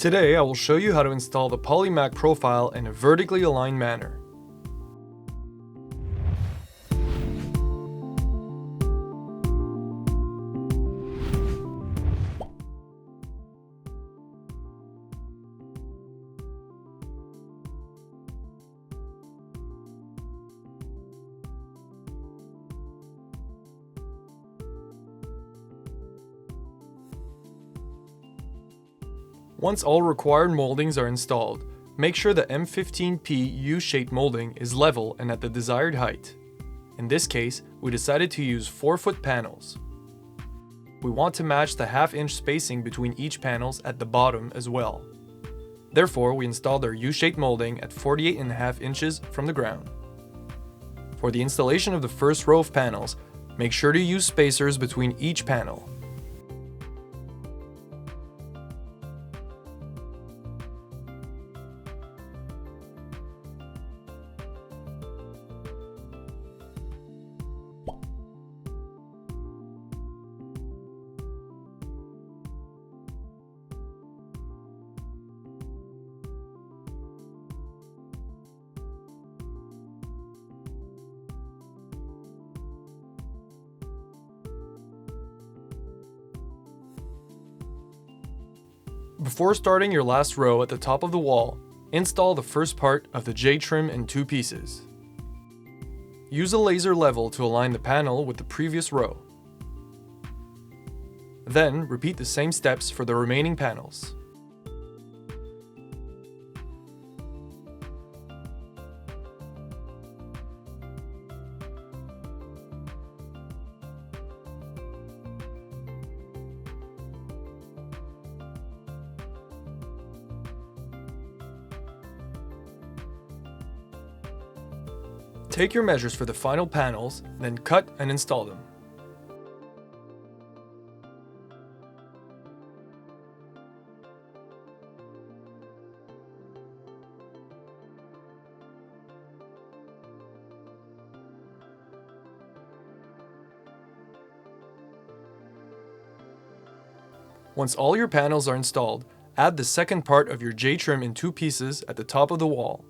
Today I will show you how to install the Polymac profile in a vertically aligned manner. Once all required moldings are installed, make sure the M15P U-shaped molding is level and at the desired height. In this case, we decided to use 4-foot panels. We want to match the half-inch spacing between each panels at the bottom as well. Therefore, we installed our U-shaped molding at 48.5 inches from the ground. For the installation of the first row of panels, make sure to use spacers between each panel. Before starting your last row at the top of the wall, install the first part of the J-trim in 2 pieces. Use a laser level to align the panel with the previous row. Then, repeat the same steps for the remaining panels. Take your measures for the final panels, then cut and install them. Once all your panels are installed, add the second part of your J-trim in 2 pieces at the top of the wall.